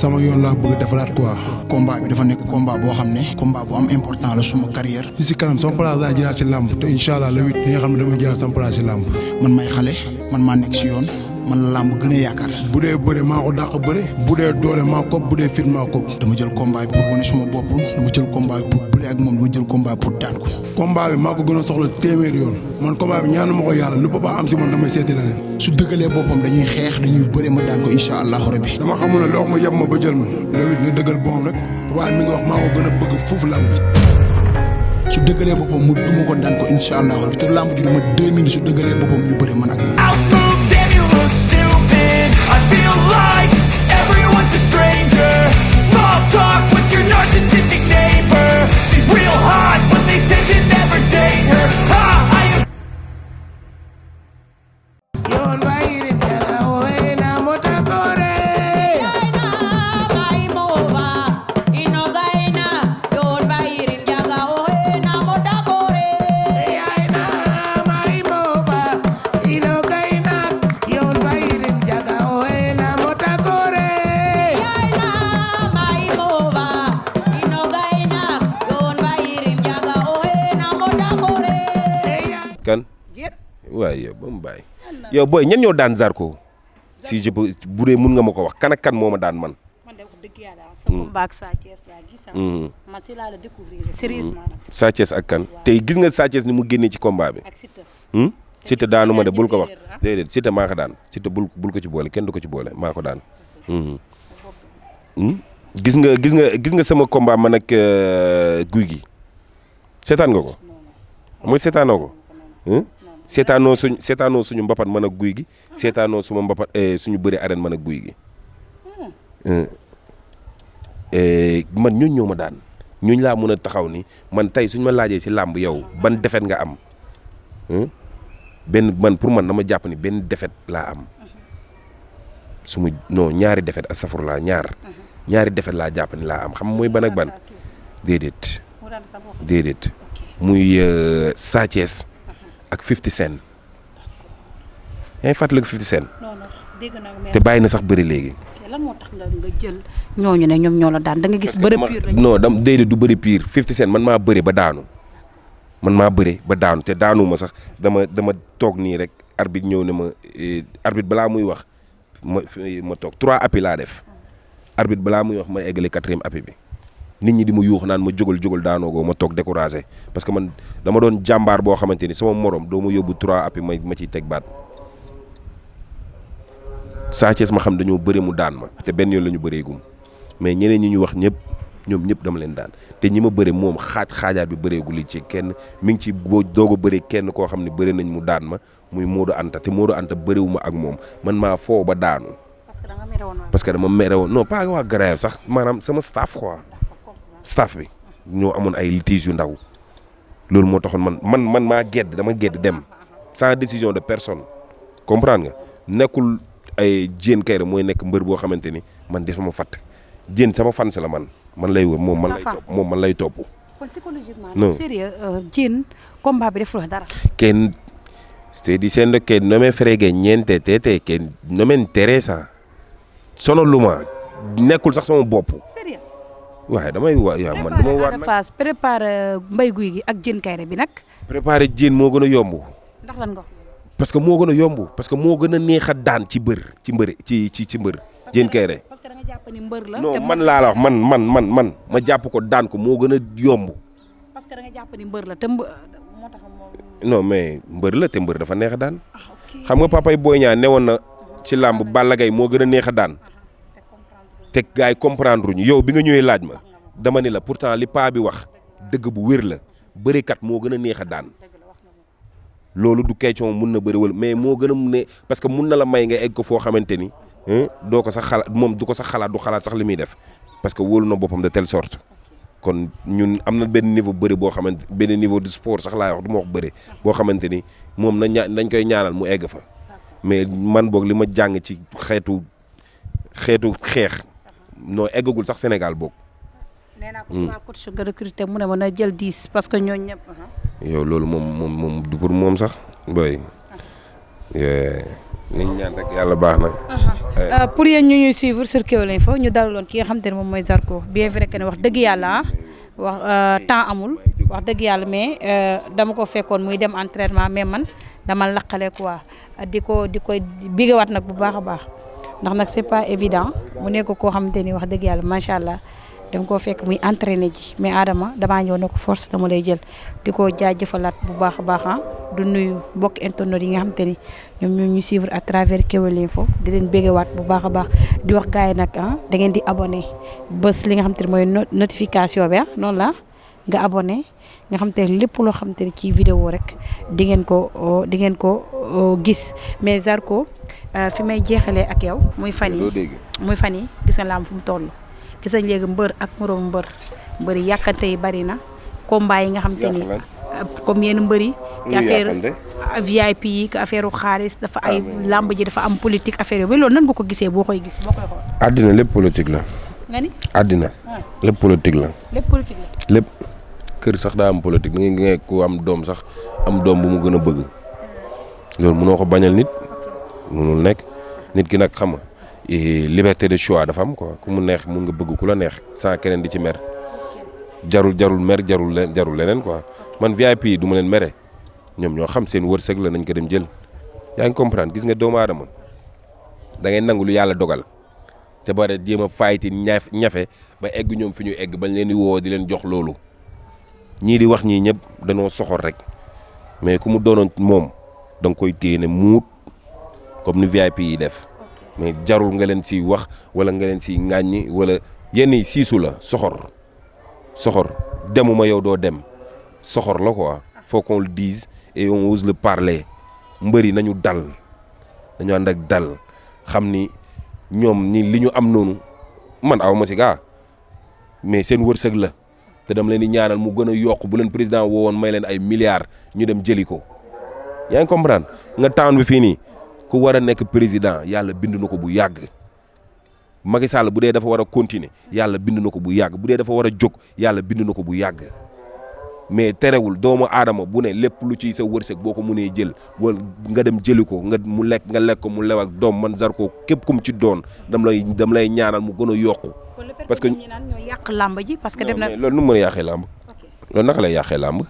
sama yoon laa bëgg defaraat quoi. combat bi dafa nekk combat boo xam ne combat bu am important la suma carrière. si kanam sama place laa jëlaat si làmb te incha allah le 8 nga xam ne damay jëlaat sama place si làmb. man may xale man maa nekk si yoon man la làmb gën a yaakaar. bu dee bëre maa ko dàq bëre. bu dee doole maa ko bu dee fit maa ko. dama jël combat bi pour wane suma bopp dama jël combat bi pour bëre ak moom dama jël combat pour daan ko. combat bi maa ko gën a soxla téeméer yoon man combat bi ñaanu ma ko yàlla lu papa am si man damay seeti leneen. su dëggalee boppam dañuy xeex dañuy bëre ma daan ko incha allahu rabbi. dama xamul ne loo ma yeb ma ba jël ma le 8 na dëggal boppam rek papa mi ngi wax maa ko gën a bëgg foofu làmb. su dëggalee boppam mu duma ko daan ko incha allahu rabbi te làmb ji dama 2 minutes su dëggalee boppam ñu bëre man ak moom. I feel like everyone's a stranger. Small talk with your narcissistic neighbor. She's real hot, but they said to never date her. I am. kan waaye yow ba mu bàyyi yow booy ñen ñoo daan Zarko si je peux bu dee mun nga ma ko wax kan ak kan moo ma daan man. man de wax dëgg yàlla sa combat ak Sa Thiès laa gis. man si laa la découvrir sérieusement nag. Sa Thiès ak kan tey gis nga Sa Thiès ni mu génnee ci combat bi. ak Siteu. Siteu daanu ma de bul ko wax déedéet Siteu maa ko daan Siteu bul ko ci boole kenn du ko ci boole maa ko daan. gis nga sama combat man ak guy gi seetaan nga ko mooy seetaanoo ko. seetaanoo suñu mbapat man ak guy gi seetaanoo suma mbapat suñu bëri arène man ak guy gi man ñooñu ñoo ma daan ñooñu laa mën a taxaw ni man tey suñu ma laajee si làmb yow ban defet nga am benn man pour man dama jàpp ni benn defet laa am ñaari defet astafurlaa ñaari defet laa jàpp ni laa am xam mooy ban ak ban déedéet muy Sa Thiès ak 50 Cent yaa ngi fàttaliku 50 Cent te bàyyi na sax bëri léegi. lan moo tax nga jël ñooñu ne ñoom ñoo la daan da nga gis bëri pire lañu. non déedéet du bëri pire 50 Cent man maa bëri ba daanu te daanu ma sax dama toog nii rek arbitre ñëw ne ma arbitre balaa muy wax ma toog 3 appuis laa def arbitre balaa muy wax ma eggale 4e appui bi. nit ñi di ma yuux naan ma jógal daanoo goo ma toog découragé parce que man dama doon jàmbaar boo xamante ni sama morom doo ma yóbbu 3 appuis ma ciy teg baat Sa Thiès ma xam dañoo bëre mu daan ma te benn yoon la ñu bëreegum mais ñeneen ñi ñu wax ñoom ñëpp dama leen daan te ñi ma bëre moom xaajaat bi bëreegul ci kenn mi ngi ci boo doog a bëre kenn koo xam ne bëre nañ mu daan ma muy Modou Anta te Modou Anta bërewu ma ak moom man maa foo ba daanu. parce que dama mere woon non pas waa grève sax maanaam sama staff quoi. staff bi ñoo amoon ay litiges yu ndaw loolu moo taxoon man maa dama gedd dem sans décision de personne comprendre nga nekkul ay Diène Kaïré mooy nekk mbër boo xamante ni man di sama fatt Diène sama fan la man lay wër moom man lay topp. kon psychologiquement sérieux Diène combat bi deful dara. kenn sto dicendo che non me frega niente tete che non me interessa sonaluma nekkul sax sama bopp. sérieux waaye damay man dama waat nag phase préparé Mbaye Gouy Gui ak Diène Kaïré bi nag. préparé Diène moo gën a yomb. ndax lan nga. parce que moo gën a yomb parce que moo gën a neex a daan ci mbër Diène Kaïré. parce que da nga jàpp ni mbër la. non man laa la wax man ma jàpp ko daan ko moo gën a yomb. parce que da nga jàpp ni mbër la te moo tax non mais mbër la te mbër dafa neex a daan. xam nga papay Boy Niang newoon na ci làmb Balla Gaye moo gën a neex a daan. te gars yi comprendre ñu yow bi nga ñëwee laaj ma dama ni la pourtant li paa bi wax dëgg bu wér la bërikat moo gën a neex a daan loolu du question mun na bëri wala mais moo gën a ne parce que mun na la may nga egg ko foo xamante ni doo ko sax xalaat moom du ko sax xalaat du xalaat sax li muy def parce que wóolu na boppam de telle sorte kon ñun am na benn niveau bëri boo xamante benn niveau de sport sax laay wax du ma wax bëri boo xamante ni moom nañ koy ñaanal mu egg fa mais man boog li ma jàng ci xeetu xeex non eggagul sax Sénégal boog. nee naa ko 3 coach nga recruté mu ne ma na jël 10 parce que ñooñu ñëpp. yow loolu moom du pour moom sax boy. nañ ñaan rek yàlla baax na. pour yéen ñu ñuy suivre sur Kewel Info ñu dalaloon ki nga xamante ne moom mooy Zarko bien vrai que ne wax dëgg yàlla wax temps amul wax dëgg yàlla mais dama ko fekkoon muy dem entraînement mais man dama laqale quoi di koy bigewaat nag bu baax a baax ndax nag c'est pas évident mu nekk koo xamante ni wax dëgg yàlla macha allah dama koo fekk muy entraîné ji mais Adama damaa ñëw ne ko force dama lay jël di ko jaajëfalaat bu baax a baax du nuyu mbokk internet yi nga xamante ni ñoom ñoo ñu suivre à travers Kewel Info di leen bégewaat bu baax a baax di wax gars yi nag da ngeen di abonné bés li nga xamante ni mooy notification bi noonu la nga abonné nga xamante ne lépp loo xamante ni ci vidéo rek di ngeen ko gis mais Zarko fi may jeexalee ak yow muy fan yi gis nga laam fu mu toll gis nañ léegi mbër ak moroom mbër yi yàkkante yi bari na combat yi nga xamante ni comme yenn mbër yi ci affaire VIP yi que affaire xaalis dafa ay lamb ji dafa am politique affaire yooyu loolu nan nga ko gisee boo koy xool àddina lépp politique la nga ni àddina lépp politique la lépp kër sax daa am politique da ngay ku am doom sax am doom bu mu gën a bëgg loolu mënoo ko bañal nit mënul nekk nit ki nag xam nga liberté de choix dafa am quoi ku mu neex mun nga bëgg ku la neex sans keneen di ci mer jarul mer jarul leneen quoi man VIP yi du ma leen mere ñoom ñoo xam seen wërsëg la nañ ko dem jël yaa ngi comprendre gis nga doomu aadama da ngay nangu lu yàlla dogal te ba jéem a fayti ñafe ba egg ñoom fi ñu egg bañ leen di woo di leen jox loolu ñii di wax ñii ñëpp dañoo soxor rek mais ku mu doonoon moom da nga koy téye ne muut comme ni VIP yi def mais jarul nga leen si wax wala nga leen si ŋàññi wala yenn yi siisu la soxor demuma yow doo dem soxor la quoi faut qu'on le dise et on ose le parler mbëri nañu dal dañu ànd ak dal xam ni ñoom ni li ñu am noonu man aw ma si gaa mais seen wërsëg la te dama leen di ñaanal mu gën a yokk bu leen président woowoon may leen ay milliards ñu dem jëli ko yaa ngi comprendre nga taan bi fii nii ku war a nekk président yàlla bind na ko bu yàgg Macky Sall bu dee dafa war a continuer yàlla bind na ko bu yàgg bu dee dafa war a jóg yàlla bind na ko bu yàgg mais terewul doomu aadama bu ne lépp lu ci sa wërsëg boo ko mënee jël wala nga dem jëli ko nga lekk ko mu lew ak doom man Zarko képp kum ci doon dam lay ñaanal mu gën a yokku. parce que ñu naan ñoo yàq làmb ji parce que dem na loolu nu mu mën a yàqee làmb loolu naka lay yàqee làmb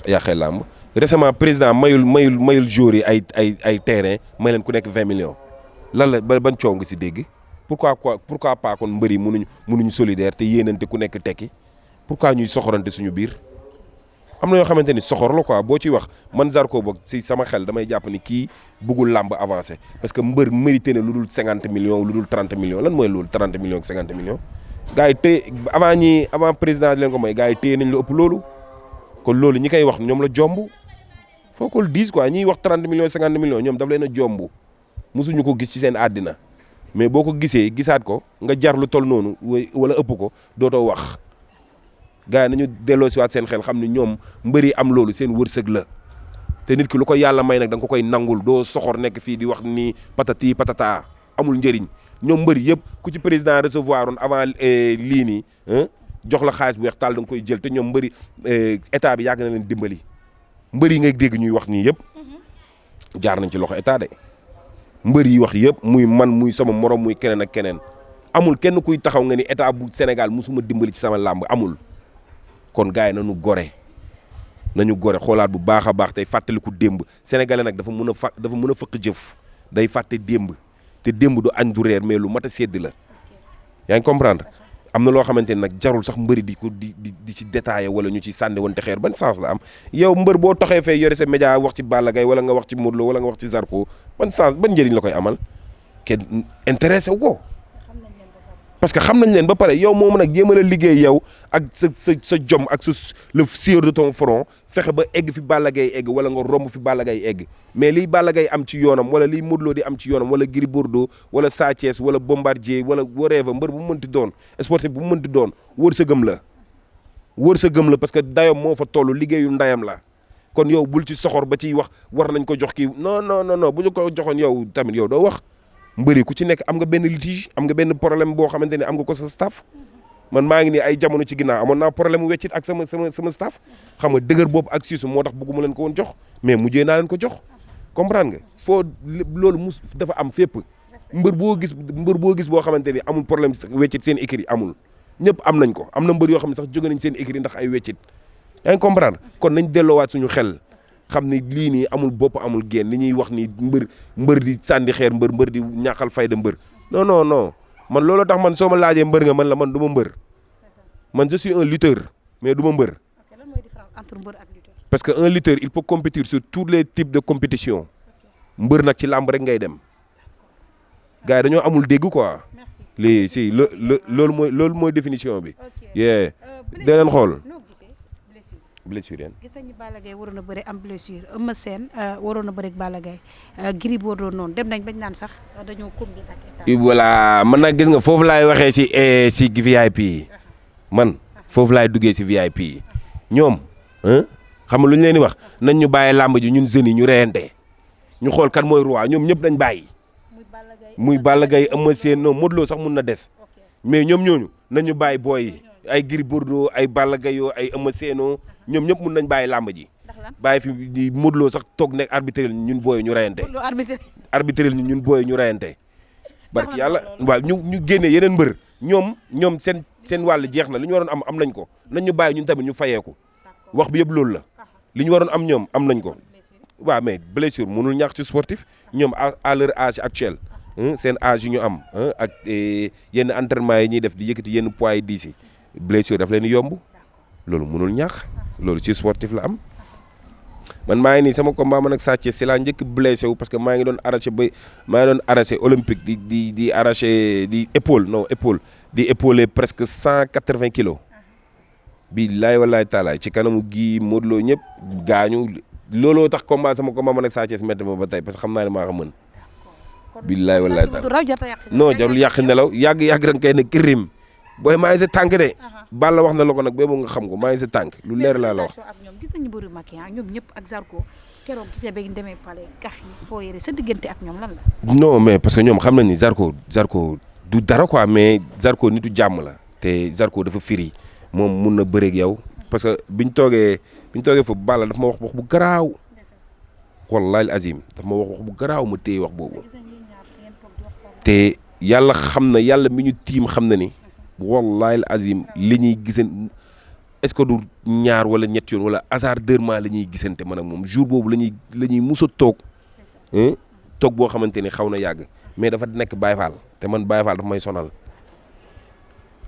yàqee làmb récemment président mayul joueurs yi ay terrain may leen ku nekk 20 millions lan la ban coow nga si dégg pourquoi pas kon mbër yi mënuñu solidaire te yéenante ku nekk tekki pourquoi ñuy soxorante suñu biir am na yoo xamante ni soxor la quoi boo ciy wax man Zarko boog si sama xel damay jàpp ni kii bëggul làmb avancé parce que mbër mérité na lu dul 50 millions lu dul 30 millions lan mooy loolu 30 millions ak 50 millions gars yi téye avant président di leen ko may gars yi téye nañ lu ëpp loolu kon loolu ñi koy wax ñoom la jomb faut qu'on le dise quoi ñiy wax 30 millions 50 millions ñoom daf leen a jomb mosuñu ko gis ci seen àddina mais boo ko gisee gisaat ko nga jar lu tol noonu wala ëpp ko dootoo wax gars yi nañu delloo si waat seen xel xam ni ñoom mbëri am loolu seen wërsëg la te nit ki lu ko yàlla may nag da nga ko koy nangul doo soxor nekk fii di wax ni patati patata amul njëriñ ñoom mbëri yëpp ku ci président recevoir oon avant lii nii jox la xaalis bu weex taal da nga koy jël te ñoom mbëri état bi yàgg na leen dimbali mbëri yi ngay dégg ñuy wax nii yëpp jaar nañ ci loxo état de mbër yi wax yëpp muy man muy sama morom muy keneen ak keneen amul kenn kuy taxaw nga ni état bu Sénégal musuma dimbali ci sama làmb amul kon gars yi nañu gore xoolaat bu baax a baax tey fàttaliku démb sénégalais nag dafa mën a fëkk jëf day fàtte démb te démb du añ du reer mais lu mat a sédd la yaa ngi comprendre am na loo xamante ne nag jarul sax mbëri di ci détaillé wala ñu ci sànni woon te xeer ban sens la am yow mbër boo taxee fee yore sa média wax ci Balla Gaye wala nga wax ci Modou Lo wala nga wax ci Zarko ban njëriñ la koy amal kenn intéressé wu ko parce que xam nañ leen ba pare yow moo mën a jéem a liggéey yow ak sa jom ak le sieur de ton front fexe ba egg fi Balla Gaye egg wala nga romb fi Balla Gaye egg mais liy Balla Gaye am ci yoonam wala liy Modou Lo di am ci yoonam wala Gris Bordeaux wala Sa Thiès wala Bombardier wala whatever mbër bu mu mënti doon sportif bu mu mënti doon wërsëgam la parce que dayom moo fa toll liggéeyu ndayam la kon yow bul ci soxor ba ciy wax war nañ ko jox kii non bu ñu ko joxoon yow tamit yow doo wax mbëri ku ci nekk am nga benn litige am nga benn problème boo xamante ne am nga ko sa staff man maa ngi nii ay jamono ci ginnaaw amoon naa problème mu weccit ak sama staff xam nga dëgër boobu ak siisu moo tax bëgguma leen ko woon jox mais mujjee naa leen ko jox comprendre nga foo loolu dafa am fépp mbër boo gis boo xamante ni amul problème weccit seen écurie amul ñëpp am nañ ko am na mbër yoo xam ne sax jóge nañ seen écurie ndax ay weccit yaa ngi comprendre kon nañ delloowaat suñu xel xam ni lii nii amul bopp amul génn li ñuy wax ni mbër di sànni xeer mbër di ñàkkal fayda mbër non man loolu tax man soo ma laajee mbër nga man la man du ma mbër man je suis un lutteur mais du ma mbër. lan mooy différence entre mbër ak lutteur. parce que un lutteur il peut compétir sur tous les types de compétition mbër nag ci làmb rek ngay dem gars yi dañoo amul dégg quoi. lii si loolu mooy définition bi. yee dee leen xool. blessure yéen. gis nañu Balla Gaye waroon a bëri am blessure Eumeu Sène waroon a bëri ak Balla Gaye Gris Bordeaux noonu dem nañ bañ naan sax dañoo combiner ak état. voilà man nag gis nga foofu laay waxee si VIP yi man foofu laay duggee si VIP yi ñoom xam nga lu ñu leen di wax nañ ñu bàyyi làmb ji ñun jeunes yi ñu reyante ñu xool kan mooy roi ñoom ñëpp dañ bàyyi. muy Balla Gaye Eumeu Sène non Modou Lo sax mun na des mais ñoom ñooñu nañ ñu bàyyi booy yi ay Gris Bordeaux ay Balla Gaye yoo ay Eumeu Sène ñoom ñëpp mun nañ bàyyi làmb ji bàyyi fi di Modou Lo sax toog nekk arbitre ñun booy ñu reyante arbitre ñun booy ñu reyante barki yàlla waaw ñu génne yeneen mbër ñoom seen wàll jeex na li ñu waroon am nañ ko nañ ñu bàyyi ñun tamit ñu fayeeku wax bi yëpp loolu la li ñu waroon am ñoom am nañ ko waaw mais blessure mënul ñàkk ci sportif ñoom à leur âge actuel seen âge yi ñu am ak yenn entraînement yi ñuy def di yëkkati yenn poids yi diis yi blessure daf leen yomb loolu mënul ñàkk loolu ci sportif la am man maa ngi nii sama combat man ak Sa Thiès si laa njëkk blessé wu parce que maa ngi doon arraché olympique di arraché di épaule di épaulé presque 180 kilos billaay wallaay taalaay ci kanamu gii Modou Lo ñëpp gaañu looloo tax sama combat man ak Sa Thiès métti ma ba tey parce que xam naa ne maa ko mën billaay wallaay taalaay non jarul yàq nelaw yàgg rek kay ne kirim booy maa ngi sa tànk de Balla wax na la ko nag boobu nga xam ko maa ngi sa tànk lu leer laa la wax. ak ñoom gis nañu bëri Macky ñoom ñëpp ak Zarko keroog gis nga ba demee palais kaf yi foo yére sa diggante ak ñoom lan la. non mais parce que ñoom xam nañ ni Zarko du dara quoi mais Zarko nitu jàmm la te Zarko dafa firi moom mun na bëreeg yow parce que biñ toogee foofu Balla daf ma wax bu garaaw wallahi azim daf ma wax bu garaaw ma téye wax boobu te yàlla xam na yàlla mi ñu tiim xam na ni. wallahi azim li ñuy giseen est-ce que du ñaar wala ñett yoon wala hasardeusement la ñuy gisante man ak moom jour boobu la ñuy mus a toog boo xamante ni xaw na yàgg mais dafa nekk Baye Fall te man Baye Fall dafa may sonal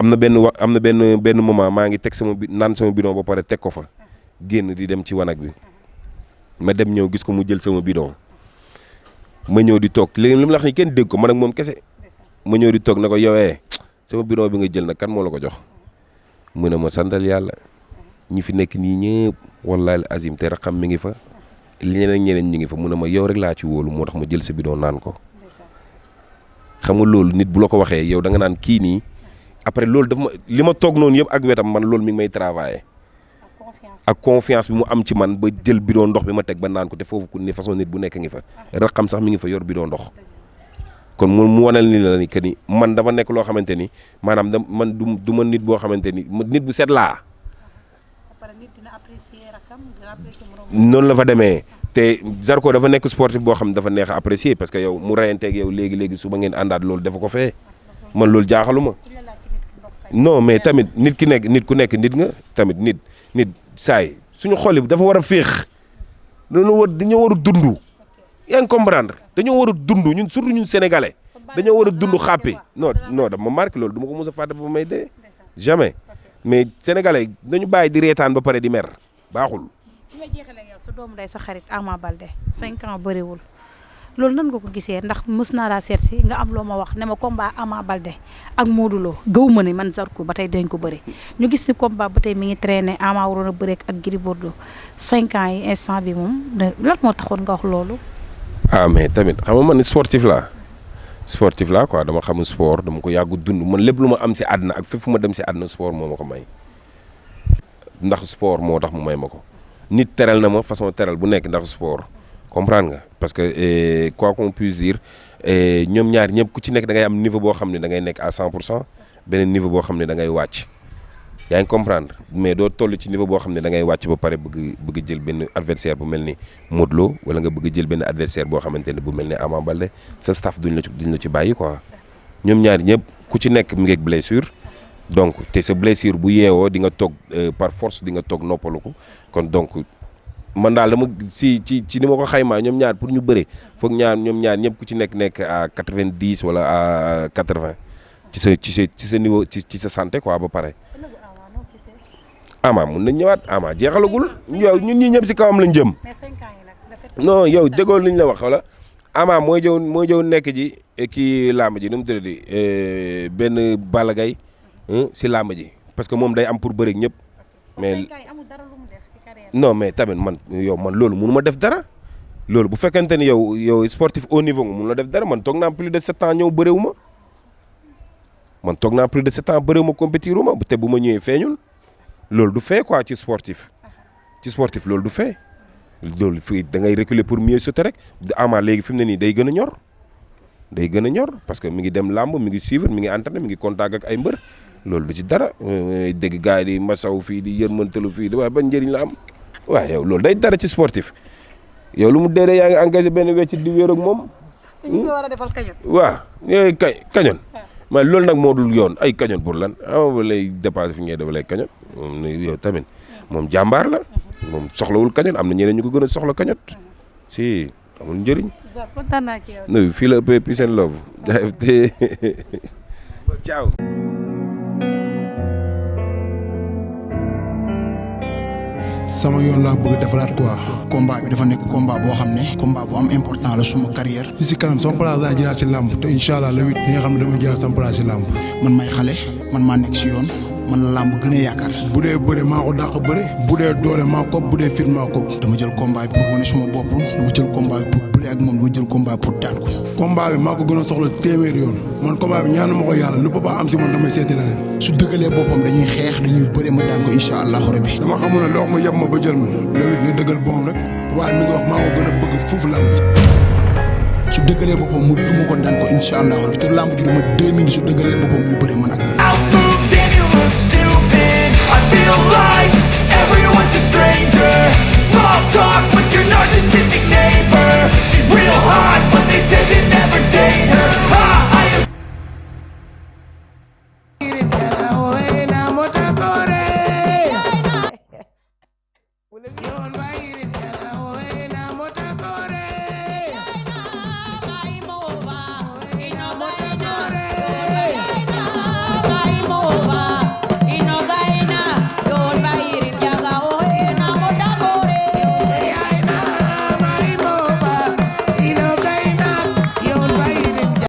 am na benn moment maa ngi teg naan sama bidon ba pare teg ko fa génn di dem ci wanag bi ma dem ñëw gis ko mu jël sama bidon ma ñëw di toog léegi li mu la wax ni kenn dégg ko man ak moom kese ma ñëw di toog na ko yowee sama bidon bi nga jël nag kan moo la ko jox mu ne ma santal yàlla ñi fi nekk nii ñëpp wallahi azim te raxam mi ngi fa ñeneen ñi ngi fa mu ne ma yow rek laa ci wóolu moo tax ma jël sa bidon naan ko xam nga loolu nit bu la ko waxee yow da nga naan kii nii après loolu daf ma li ma toog noonu yëpp ak wetam man loolu mi ngi may travailler ak confiance bi mu am ci man ba jël bidon ndox bi ma teg ba naan ko te foofu ku ni façon nit bu nekk ngi fa raxam sax mi ngi fa yor bidon ndox kon mu wanal ni la ni que ni man dafa nekk loo xamante ni maanaam man du ma nit boo xamante ni nit bu set laa. noonu la fa demee te Zarko dafa nekk sportif boo xam ne dafa neex a apprécier parce que yow mu reyanteeg yow léegi suba ngeen àndaat loolu dafa ko fee man loolu jaaxaluma non mais tamit nit ku nekk nit nga tamit nit saay suñu xol yi dafa war a féex dañoo war a dund. yaa ngi comprendre dañoo war a dund ñun surtout ñun sénégalais dañoo war a dund xàppi non dama marqué loolu du ma ko mos a fàtte ba may dee jamais mais sénégalais dañu bàyyi di reetaan ba pare di mer baaxul. su ma jeexalee yow sa doomu day sa xarit Ama Baldé 5 ans bëriwul loolu nan nga ko gisee ndax mës naa laa seet si nga am loo ma wax ne ma combat Ama Baldé ak Modou Lo gëw ma ne man Zarko ba tey dañ ko bëri ñu gis ni combat ba tey mi ngi traîné Ama waroon a bëre ak Gris Bordeaux 5 ans yi instant bi moom lan moo taxoon nga wax loolu. mais tamit xam nga man sportif laa quoi dama xam sport dama ko yàggu dund man lépp lu ma am si àdduna ak fépp fu ma dem si àdduna sport moo ma ko may ndax sport moo tax mu may ma ko nit teral na ma façon teral bu nekk ndax sport comprendre nga parce que quoi qu'on puisse dire ñoom ñaar ñëpp ku ci nekk da ngay am niveau boo xam ne da ngay nekk à 100% beneen niveau boo xam ne da ngay wàcc yaa ngi comprendre mais doo toll ci niveau boo xam ne da ngay wàcc ba pare bëgg jël benn adversaire bu mel ni Modou Lo wala nga bëgg jël benn adversaire boo xamante ne bu mel ni Ama Baldé sa staff duñ la ci bàyyi quoi ñoom ñaari ñëpp ku ci nekk mi ngi ak blessure donc te sa blessure bu yeewoo di nga toog par force di nga toog noppalu ko kon donc man daal dama ci ni ma ko xaymaa ñoom ñaar pour ñu bëre foog ñoom ñaar ñëpp ku ci nekk à 90 wala à 80 ci sa niveau ci sa santé quoi ba pare. Ama mun nañ ñëwaat Ama jeexalagul yow ñun ñi ñëpp si kawam lañ jëm. non yow déggoo liñ la wax wala Ama mooy jëw nekk ji kii làmb ji nu mu tëddee benn Balla Gaye si làmb ji parce que moom day am pour bëreeg ñëpp mais non mais tamit man loolu mënu ma def dara loolu bu fekkente ni yow sportif au niveau nga mun la def dara man toog naa plus de 7 ans ñëw bëreewu ma man toog naa plus de 7 ans bëreewu ma compétiru ma te bu ma ñëwee feeñul loolu du fee quoi ci sportif loolu du fee loolu fii da ngay reculer pour mieux sauter rek Ama léegi fi mu ne nii day gën a ñor parce que mi ngi dem làmb mi ngi suivre mi ngi entraîner mi ngi contact ak ay mbër loolu du ci dara dégg gars yi di masaw fii di yërmantalu fii di waaye ban njëriñ la am waaye yow loolu day dara ci sportif yow lu mu dee yaa ngi engagé benn wecc di wéer ak moom. ñu ko war a defal kañoon. waaw yooyu kañoon mais loolu nag moo dul yoon ay kañoon pour lan ba lay dépassé fi ngay def lay kañoon moom yow tamit moom jàmbaar la moom soxlawul kañoon am na ñeneen ñu ko gën a soxla kañot si amul njëriñ. kontaan naa ci yow. fii la ëppee peace and love. ciao. sama yoon laa bëgg defaraat quoi. combat bi dafa nekk combat boo xam ne. combat bu am important la suma carrière. si kanam sama place laa jëlaat si làmb te incha allah le 8 di nga xam ne dama jëlaat sama place si làmb. man may xale man maa nekk si yoon man la làmb gën a yaakaar. bu dee bëre maa ko dàq bëre. bu dee doole maa ko bu dee fit maa ko. dama jël combat bi pour wane suma bopp dama jël combat bi pour bëre ak moom dama jël combat pour daan ko. combat bi maa ko gën a soxla téeméer yoon man combat bi ñaanu ma ko yàlla lu papa am si man damay seeti leneen. su dëggalee boppam dañuy xeex dañuy bëre ma daan ko incha allahu rabbi. dama xamul ne loo xam ne yab ma ba jël ma loolu it ñu dëggal boom rek waaye mi ngi wax maa ko gën a bëgg fuuf lamb. su dëggalee boppam mu duma ko daan ko incha allahu rabbi te lamb ji dama 2 minutes su dëggalee boppam ñu bëre man ak moom. I feel like